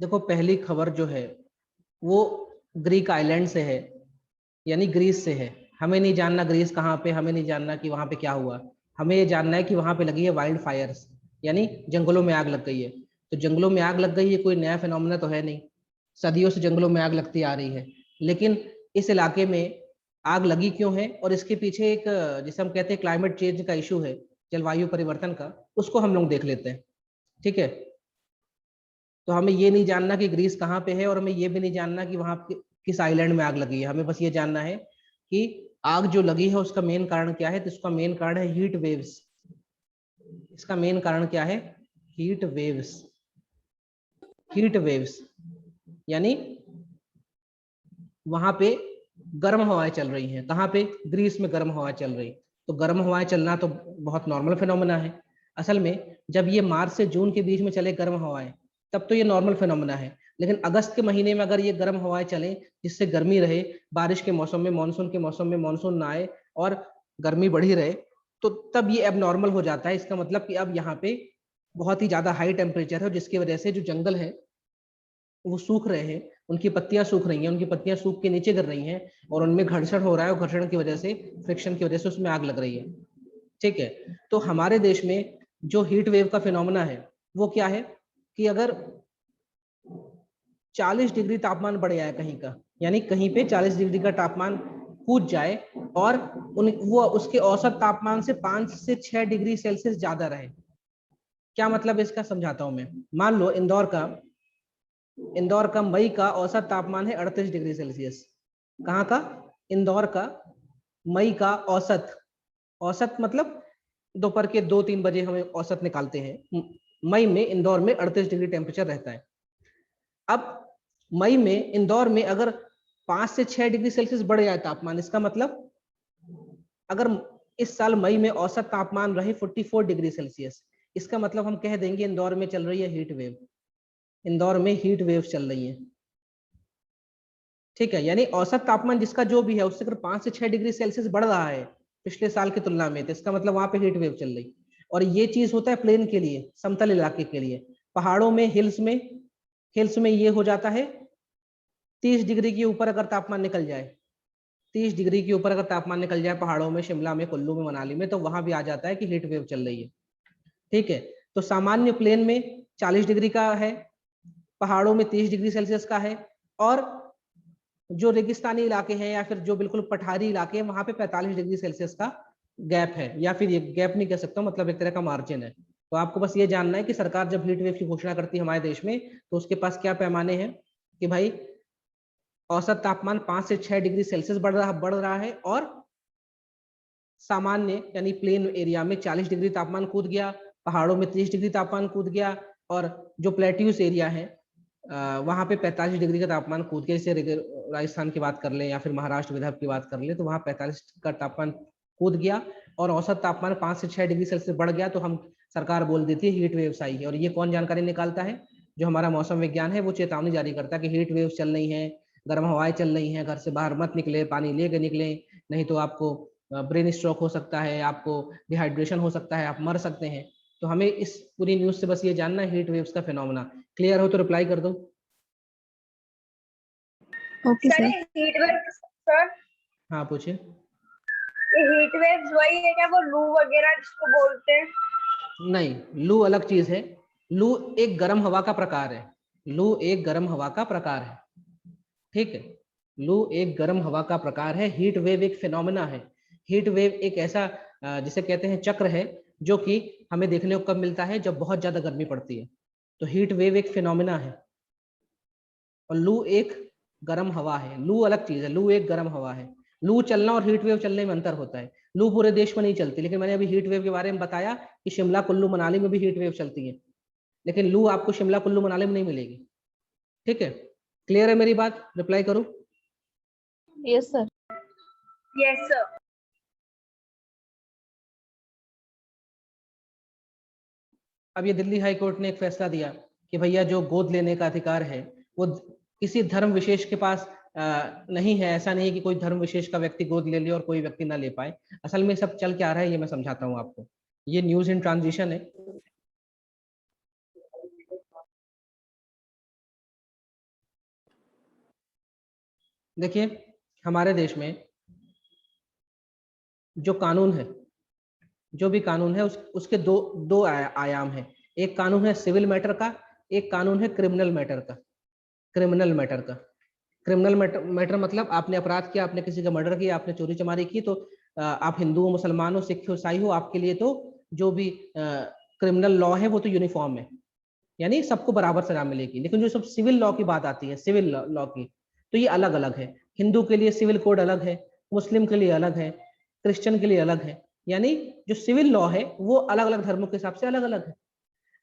देखो पहली खबर जो है वो ग्रीक आइलैंड से है, यानी ग्रीस से है। हमें नहीं जानना ग्रीस कहाँ पे, हमें नहीं जानना कि वहां पे क्या हुआ। हमें ये जानना है कि वहां पे लगी है वाइल्ड फायर्स, यानी जंगलों में आग लग गई है। तो जंगलों में आग लग गई है कोई नया फिनोमेना तो है नहीं, सदियों से जंगलों में आग लगती आ रही है। लेकिन इस इलाके में आग लगी क्यों है और इसके पीछे एक जिसे हम कहते हैं क्लाइमेट चेंज का इशू है, जलवायु परिवर्तन का, उसको हम लोग देख लेते हैं। ठीक है, तो हमें ये नहीं जानना कि ग्रीस कहाँ पे है, और हमें ये भी नहीं जानना कि वहां किस आइलैंड में आग लगी है। हमें बस ये जानना है कि आग जो लगी है उसका मेन कारण क्या है। तो इसका मेन कारण है हीट वेव्स। इसका मेन कारण क्या है? Heat waves. हीट वेव्स यानी वहां पे गर्म हवाएं चल रही हैं। कहाँ पे? ग्रीस में गर्म हवाएं चल रही। तो गर्म हवाएं चलना तो बहुत नॉर्मल फिनोमेना है। असल में जब ये मार्च से जून के बीच में चले गर्म हवाएं, तब तो ये नॉर्मल फिनोमेना है। लेकिन अगस्त के महीने में अगर ये गर्म हवाएं चलें जिससे गर्मी रहे, बारिश के मौसम में, मानसून के मौसम में मानसून ना आए और गर्मी बढ़ी रहे, तो तब ये अब नॉर्मल हो जाता है। इसका मतलब कि अब यहाँ पे बहुत ही ज्यादा हाई टेम्परेचर है, जिसकी वजह से जो जंगल है वो सूख रहे हैं, उनकी पत्तियां सूख रही हैं, उनकी पत्तियां सूख के नीचे गिर रही हैं और उनमें घर्षण हो रहा है, और घर्षण की वजह से, फ्रिक्शन की वजह से उसमें आग लग रही है। ठीक है, तो हमारे देश में जो हीट वेव का फिनोमेना है वो क्या है कि अगर 40 डिग्री तापमान बढ़ जाए कहीं का, यानी कहीं पे 40 डिग्री का तापमान कूद जाए और वो उसके औसत तापमान से 5 से 6 डिग्री सेल्सियस ज्यादा रहे। क्या मतलब है इसका, समझाता हूं मैं। मान लो इंदौर का मई का औसत तापमान है 38 डिग्री सेल्सियस। कहाँ का? इंदौर का मई का औसत। औसत मतलब दोपहर के 2-3 बजे हम औसत निकालते हैं। मई में इंदौर में 38 डिग्री टेम्परेचर रहता है। अब मई में इंदौर में अगर 5 से 6 डिग्री सेल्सियस बढ़ जाए तापमान, इसका मतलब अगर इस साल मई में औसत तापमान रहे 44 डिग्री सेल्सियस, इसका मतलब हम कह देंगे इंदौर में चल रही है हीट वेव। इंदौर में हीट वेव चल रही है। ठीक है, यानी औसत तापमान जिसका जो भी है उससे अगर 5 से 6 डिग्री सेल्सियस बढ़ रहा है पिछले साल की तुलना में, तो इसका मतलब वहां पे हीट वेव चल रही। और ये चीज होता है प्लेन के लिए, समतल इलाके के लिए। पहाड़ों में, हिल्स में ये हो जाता है 30 डिग्री के ऊपर अगर तापमान निकल जाए, 30 डिग्री के ऊपर अगर तापमान निकल जाए पहाड़ों में, शिमला में, कुल्लू में, मनाली में, तो वहां भी आ जाता है कि हीट वेव चल रही है। ठीक है, तो सामान्य प्लेन में 40 डिग्री का है, पहाड़ों में 30 डिग्री सेल्सियस का है, और जो रेगिस्तानी इलाके हैं या फिर जो बिल्कुल पठारी इलाके हैं वहां पे 45 डिग्री सेल्सियस का गैप है, या फिर ये गैप नहीं कह सकता, मतलब एक तरह का मार्जिन है। तो आपको बस ये जानना है कि सरकार जब हीट वेव की घोषणा करती है हमारे देश में, तो उसके पास क्या पैमाने हैं कि भाई औसत तापमान 5 से 6 डिग्री सेल्सियस बढ़ रहा है, और सामान्य यानी प्लेन एरिया में 40 डिग्री तापमान कूद गया, पहाड़ों में 30 डिग्री तापमान कूद गया, और जो प्लेट्यूस एरिया है वहां पे 45 डिग्री का तापमान कूद गया। जैसे राजस्थान की बात कर ले या फिर महाराष्ट्र, विदर्भ की बात कर ले, तो वहां 45 का तापमान कूद गया और औसत तापमान 5 से 6 डिग्री सेल्सियस बढ़ गया, तो हम सरकार बोल देती है हीट वेव्स आई है। और ये कौन जानकारी निकालता है? जो हमारा मौसम विज्ञान है, वो चेतावनी जारी करता है कि हीट वेव्स चल रही है, गर्म हवाएं चल रही हैं, घर से बाहर मत निकले, पानी लेके निकले, नहीं तो आपको ब्रेन स्ट्रोक हो सकता है, आपको डिहाइड्रेशन हो सकता है, आप मर सकते हैं। तो हमें इस पूरी न्यूज से बस ये जानना है हीट वेव्स का फिनोमेना। क्लियर हो तो रिप्लाई कर दो। Okay sir. Heat wave sir, हाँ पूछिए। ये हीट वेव्स वही है क्या, वो लू वगैरह जिसको बोलते हैं? नहीं, लू अलग चीज है। लू एक गर्म हवा का प्रकार है। लू एक गर्म हवा का प्रकार है। ठीक है, लू एक गर्म हवा का प्रकार है। हीट वेव एक फिनोमेना है। हीट वेव एक ऐसा जिसे कहते हैं चक्र है, जो कि हमें देखने को कब मिलता है? जब बहुत ज्यादा गर्मी पड़ती है। तो हीट वेव एक फिनोमेना है और लू एक गर्म हवा है। लू अलग चीज है, लू एक गर्म हवा है। लू चलना और हीट वेव चलने में अंतर होता है। लू पूरे देश में नहीं चलती, लेकिन मैंने अभी हीट वेव के बारे में बताया कि शिमला, कुल्लू, मनाली में भी हीट वेव चलती है, लेकिन लू आपको शिमला, कुल्लू, मनाली में नहीं मिलेगी। ठीक है, क्लियर है मेरी बात? रिप्लाई करूं? Yes sir. Yes sir. अब ये दिल्ली हाई कोर्ट ने एक फैसला दिया कि भैया जो गोद लेने का अधिकार है वो किसी धर्म विशेष के पास नहीं है। ऐसा नहीं है कि कोई धर्म विशेष का व्यक्ति गोद ले ले और कोई व्यक्ति ना ले पाए। असल में सब चल के आ रहा है, ये मैं समझाता हूँ आपको। ये न्यूज इन ट्रांजिशन है। देखिए हमारे देश में जो कानून है, जो भी कानून है उसके दो आयाम है। एक कानून है सिविल मैटर का, एक कानून है क्रिमिनल मैटर का। क्रिमिनल मैटर का, क्रिमिनल मैटर मतलब आपने अपराध किया, आपने किसी का मर्डर किया, आपने चोरी चमारी की, तो आप हिंदू हो, मुसलमान हो, सिख हो, ईसाई हो, आपके लिए तो जो भी क्रिमिनल लॉ है वो तो यूनिफॉर्म है, यानी सबको बराबर सजा मिलेगी। लेकिन जो सब सिविल लॉ की बात आती है, सिविल लॉ की, तो ये अलग अलग है। हिंदू के लिए सिविल कोड अलग है, मुस्लिम के लिए अलग है, क्रिश्चियन के लिए अलग है। यानी जो सिविल लॉ है वो अलग अलग धर्मों के हिसाब से अलग अलग है।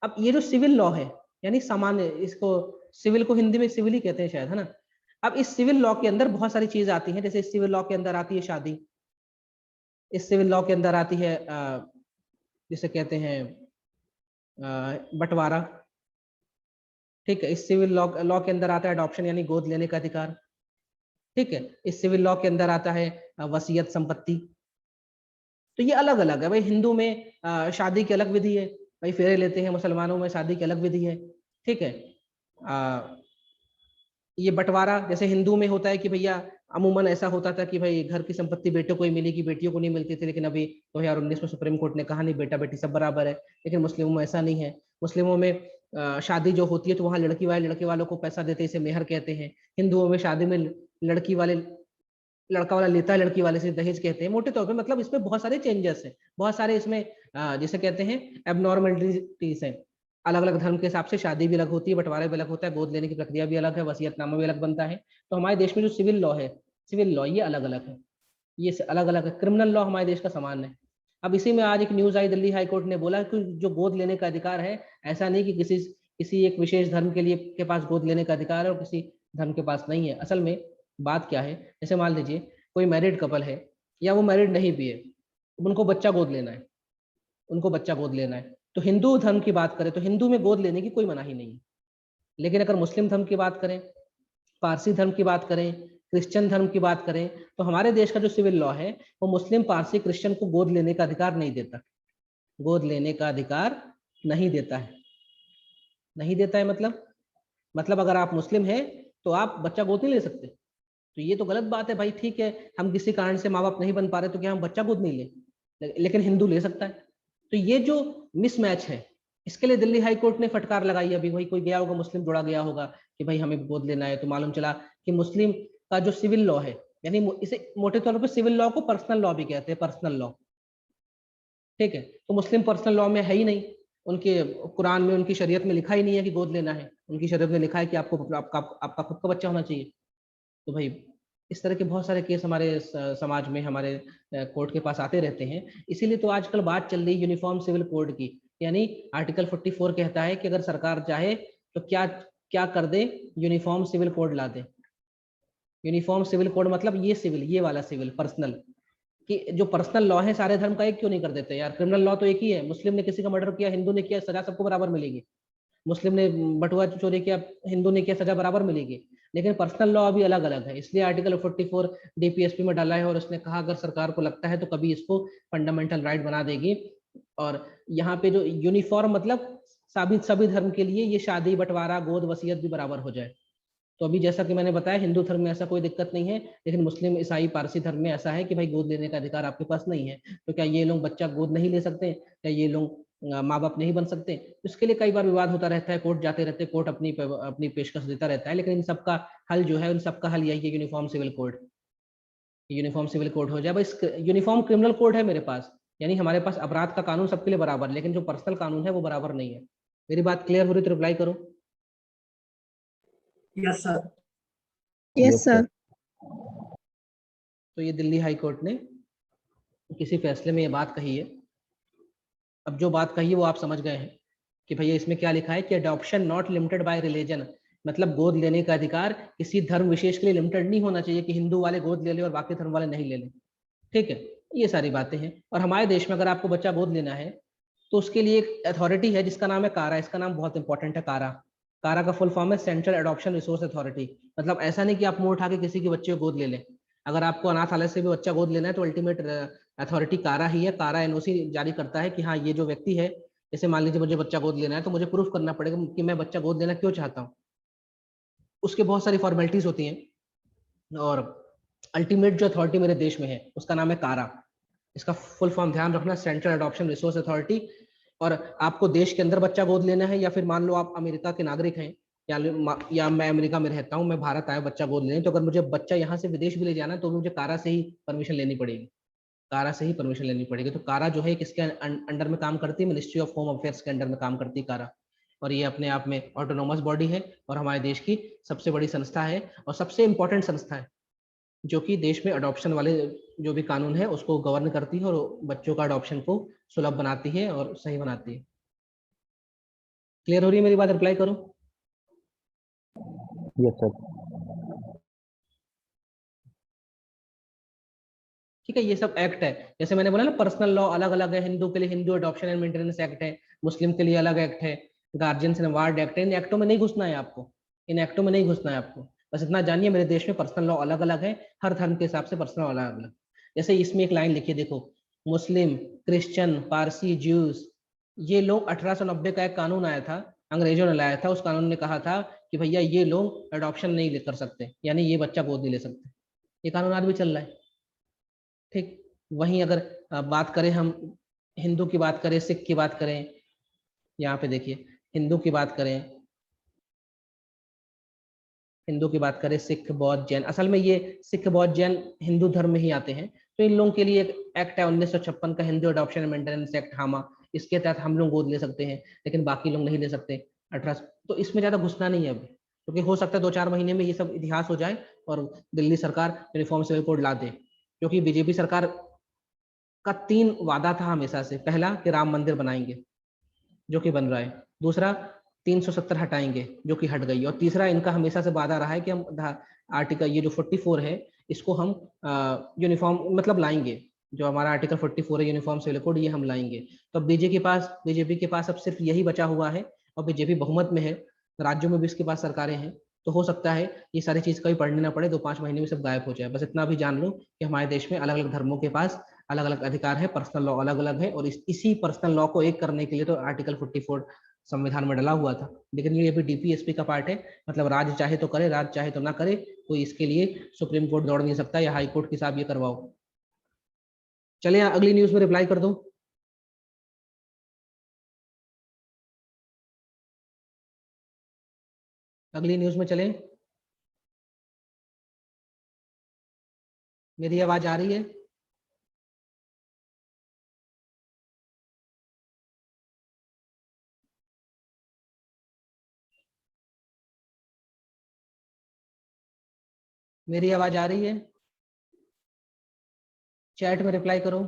अब ये जो सिविल लॉ है, यानी सामान्य, इसको सिविल को हिंदी में सिविल ही कहते हैं शायद, है ना। अब इस सिविल लॉ के अंदर बहुत सारी चीज आती हैं। जैसे इस सिविल लॉ के अंदर आती है शादी, इस सिविल लॉ के अंदर आती है जिसे कहते हैं बंटवारा। ठीक है, इस सिविल लॉ के अंदर आता है अडॉप्शन, यानी गोद लेने का अधिकार। ठीक है, इस सिविल लॉ के अंदर आता है वसीयत संपत्ति। तो ये अलग अलग है भाई। हिंदू में शादी की अलग विधि है, भाई फेरे लेते हैं। मुसलमानों में शादी की अलग विधि है। ठीक है, ये बंटवारा जैसे हिंदू में होता है कि भैया अमूमन ऐसा होता था कि भाई घर की संपत्ति बेटों को ही मिलेगी, बेटियों को नहीं मिलती थी। लेकिन अभी 2019 में सुप्रीम कोर्ट ने कहा नहीं, बेटा बेटी सब बराबर है। लेकिन मुस्लिमों में ऐसा नहीं है। मुस्लिमों में शादी जो होती है तो वहाँ लड़के वालों को पैसा देते हैं, इसे मेहर कहते हैं। हिंदुओं में शादी में लड़का वाला लेता है लड़की वाले से, दहेज कहते हैं मोटे तौर पे। मतलब इसमें बहुत सारे चेंजेस हैं, बहुत सारे इसमें जिसे कहते हैं एबनॉर्मलिटीज हैं। अलग अलग धर्म के हिसाब से शादी भी अलग होती है, बंटवारा भी अलग होता है, गोद लेने की प्रक्रिया भी अलग है, वसीयतनामा भी अलग बनता है। तो हमारे देश में जो सिविल लॉ है, सिविल लॉ ये अलग अलग है, ये अलग अलग है। क्रिमिनल लॉ हमारे देश का समान है। अब इसी में आज एक न्यूज आई, दिल्ली हाई कोर्ट ने बोला कि जो गोद लेने का अधिकार है, ऐसा नहीं कि किसी एक विशेष धर्म के लिए के पास गोद लेने का अधिकार है और किसी धर्म के पास नहीं है। असल में बात क्या है, जैसे मान लीजिए कोई मैरिड कपल है या वो मैरिड नहीं भी है, उनको बच्चा गोद लेना है, उनको बच्चा गोद लेना है, तो हिंदू धर्म की बात करें तो हिंदू में गोद लेने की कोई मनाही नहीं है। लेकिन अगर मुस्लिम धर्म की बात करें, पारसी धर्म की बात करें, क्रिश्चियन धर्म की बात करें, तो हमारे देश का जो सिविल लॉ है वो मुस्लिम, पारसी, क्रिश्चियन को गोद लेने का अधिकार नहीं देता। गोद लेने का अधिकार नहीं देता है। नहीं देता है मतलब अगर आप मुस्लिम हैं तो आप बच्चा गोद नहीं ले सकते। तो ये तो गलत बात है भाई। ठीक है, हम किसी कारण से माँ बाप नहीं बन पा रहे तो क्या हम बच्चा गोद नहीं ले, लेकिन हिंदू ले सकता है। तो ये जो मिसमैच है, इसके लिए दिल्ली हाई कोर्ट ने फटकार लगाई। अभी वही कोई गया होगा, मुस्लिम जोड़ा गया होगा कि भाई हमें गोद लेना है, तो मालूम चला कि मुस्लिम का जो सिविल लॉ है, यानी इसे मोटे तौर पर सिविल लॉ को पर्सनल लॉ भी कहते हैं, पर्सनल लॉ। ठीक है, तो मुस्लिम पर्सनल लॉ में है ही नहीं। उनके कुरान में, उनकी शरीयत में लिखा ही नहीं है कि गोद लेना है। उनकी शरीयत में लिखा है कि आपको आपका खुद का बच्चा होना चाहिए। तो भाई इस तरह के बहुत सारे केस हमारे समाज में, हमारे कोर्ट के पास आते रहते हैं। इसीलिए तो आजकल बात चल रही यूनिफॉर्म सिविल कोड की। यानी आर्टिकल 44 कहता है कि अगर सरकार चाहे तो क्या क्या कर दे, यूनिफॉर्म सिविल कोड ला दे। यूनिफॉर्म सिविल कोड मतलब ये सिविल, ये वाला सिविल पर्सनल, कि जो पर्सनल लॉ है सारे धर्म का एक क्यों नहीं कर देते यार। क्रिमिनल लॉ तो एक ही है, मुस्लिम ने किसी का मर्डर किया, हिंदू ने किया, सजा सबको बराबर मिलेगी। मुस्लिम ने बटुआ चोरी किया, हिंदू ने किया, सजा बराबर मिलेगी। लेकिन पर्सनल लॉ अभी अलग अलग है। इसलिए आर्टिकल 44 डीपीएसपी में डाला है और उसने कहा अगर सरकार को लगता है तो कभी इसको फंडामेंटल राइट बना देगी। और यहाँ पे जो यूनिफॉर्म मतलब सभी धर्म के लिए ये शादी, बंटवारा, गोद, वसीयत भी बराबर हो जाए। तो अभी जैसा कि मैंने बताया, हिंदू धर्म में ऐसा कोई दिक्कत नहीं है, लेकिन मुस्लिम, ईसाई, पारसी धर्म में ऐसा है कि भाई गोद लेने का अधिकार आपके पास नहीं है। तो क्या ये लोग बच्चा गोद नहीं ले सकते? क्या ये लोग माँ बाप नहीं बन सकते? इसके लिए कई बार विवाद होता रहता है, कोर्ट जाते रहते हैं, कोर्ट अपनी पेशकश देता रहता है। लेकिन इन सबका हल जो है, उन सबका हल यही है, uniform civil code. Uniform civil code हो जाए बस। यूनिफॉर्म क्रिमिनल कोड है मेरे पास, यानी हमारे पास अपराध का कानून सबके लिए बराबर, लेकिन जो पर्सनल कानून है वो बराबर नहीं है। मेरी बात क्लियर हो रही तो रिप्लाई करो। Yes sir. Yes sir. तो ये दिल्ली हाई कोर्ट ने किसी फैसले में ये बात कही है। अब जो बात कही है वो आप समझ गए हैं कि भैया इसमें क्या लिखा है कि adoption not limited by religion, मतलब गोद लेने का अधिकार किसी धर्म विशेष के लिए लिमिटेड नहीं होना चाहिए कि हिंदू वाले गोद ले ले और बाकी धर्म वाले नहीं ले लें। ठीक है, ये सारी बातें हैं। और हमारे देश में अगर आपको बच्चा गोद लेना है तो उसके लिए एक अथॉरिटी है जिसका नाम है कारा। इसका नाम बहुत इंपॉर्टेंट है, कारा। कारा का फुल फॉर्म है सेंट्रल एडॉप्शन रिसोर्स अथॉरिटी। मतलब ऐसा नहीं कि आप मुंह उठा के किसी के बच्चे को गोद ले लें। अगर आपको अनाथालय से भी बच्चा गोद लेना है तो अल्टीमेट अथॉरिटी कारा ही है। कारा एनओसी जारी करता है कि हाँ ये जो व्यक्ति है, जैसे मान लीजिए मुझे बच्चा गोद लेना है तो मुझे प्रूफ करना पड़ेगा कि मैं बच्चा गोद लेना क्यों चाहता हूँ। उसके बहुत सारी फॉर्मेलिटीज होती हैं। और अल्टीमेट जो अथॉरिटी मेरे देश में है उसका नाम है कारा। इसका फुल फॉर्म ध्यान रखना, सेंट्रल एडॉप्शन रिसोर्स अथॉरिटी। और आपको देश के अंदर बच्चा गोद लेना है, या फिर मान लो आप अमेरिका के नागरिक हैं, या मैं अमेरिका में रहता हूँ, मैं भारत आया बच्चा गोद लेने, तो अगर मुझे बच्चा यहाँ से विदेश भी ले जाना है तो मुझे कारा से ही परमिशन लेनी पड़ेगी। कारा से ही परमिशन लेनी पड़ेगी। तो कारा जो है किसके अंडर में काम करती है? मिनिस्ट्री ऑफ होम अफेयर्स के अंडर में काम करती है कारा। और ये अपने आप में ऑटोनोमस बॉडी है और हमारे देश की सबसे बड़ी संस्था है और सबसे इंपॉर्टेंट संस्था है, जो कि देश में अडॉप्शन वाले जो भी कानून है उसको गवर्न करती है और बच्चों का अडॉप्शन को सुलभ बनाती है और सही बनाती है। क्लियर हो रही है मेरी बात? रिप्लाई करो। Yes sir. ठीक है, ये सब एक्ट है। जैसे मैंने बोला ना, पर्सनल लॉ अलग अलग है। हिंदू के लिए Hindu adoption and maintenance act है, मुस्लिम के लिए अलग एक्ट है, गार्जियंस एंड अवार्ड एक्ट है। इन एक्टों में नहीं घुसना है आपको, इन एक्टों में नहीं घुसना है आपको। बस इतना जानिए मेरे देश में पर्सनल लॉ अलग अलग है, हर धर्म के हिसाब से पर्सनल अलग अलग। जैसे इसमें एक लाइन लिखिए, देखो, मुस्लिम, क्रिश्चियन, पारसी, ज्यूज, ये लोग 1890 का एक कानून आया था, अंग्रेजों ने लाया था। उस कानून ने कहा था कि भैया ये लोग अडॉप्शन नहीं कर सकते, यानी ये बच्चा गोद नहीं ले सकते। ये कानून आज भी चल रहा है। ठीक। वहीं अगर बात करें हम, हिंदू की बात करें, सिख की बात करें, यहाँ पे देखिए, हिंदू की बात करें, हिंदू की बात करें, सिख, बौद्ध, जैन, असल में ये सिख, बौद्ध, जैन हिंदू धर्म में ही आते हैं। तो इन लोगों के लिए एक एक्ट है 1956 का, Hindu adoption and maintenance act, हामा। इसके तहत हम लोग गोद ले सकते हैं, लेकिन बाकी लोग नहीं ले सकते। 18। तो इसमें ज्यादा घुसना नहीं है अभी, क्योंकि हो सकता है 2-4 महीने में ये सब इतिहास हो जाए और दिल्ली सरकार यूनिफॉर्म सिविल कोड ला दे। क्योंकि बीजेपी सरकार का 3 वादा था हमेशा से। पहला कि राम मंदिर बनाएंगे, जो कि बन रहा है। दूसरा, 370 हटाएंगे, जो कि हट गई। और तीसरा, इनका हमेशा से वादा रहा है कि हम आर्टिकल ये जो 44 है इसको हम यूनिफॉर्म मतलब लाएंगे। जो हमारा आर्टिकल 44 है यूनिफॉर्म सिविल कोड, ये हम लाएंगे। तो बीजेपी के पास अब सिर्फ यही बचा हुआ है, और बीजेपी बहुमत में है, राज्यों में भी इसके पास सरकारें हैं। तो हो सकता है ये सारी चीज कभी पढ़ने ना पड़े, 2-5 महीने में सब गायब हो जाए। बस इतना भी जान लो कि हमारे देश में अलग अलग धर्मों के पास अलग अलग अधिकार है, पर्सनल लॉ अलग अलग है। और इसी पर्सनल लॉ को एक करने के लिए तो आर्टिकल 44 संविधान में डला हुआ था। लेकिन ये भी डीपीएसपी का पार्ट है, मतलब राज्य चाहे तो करे, राज्य चाहे तो ना करे। तो इसके लिए सुप्रीम कोर्ट दौड़ नहीं सकता या हाई कोर्ट के साथ ये करवाओ। चलिए अगली न्यूज में रिप्लाई कर दो। अगली न्यूज में चलें। मेरी आवाज आ रही है? मेरी आवाज आ रही है? चैट में रिप्लाई करो।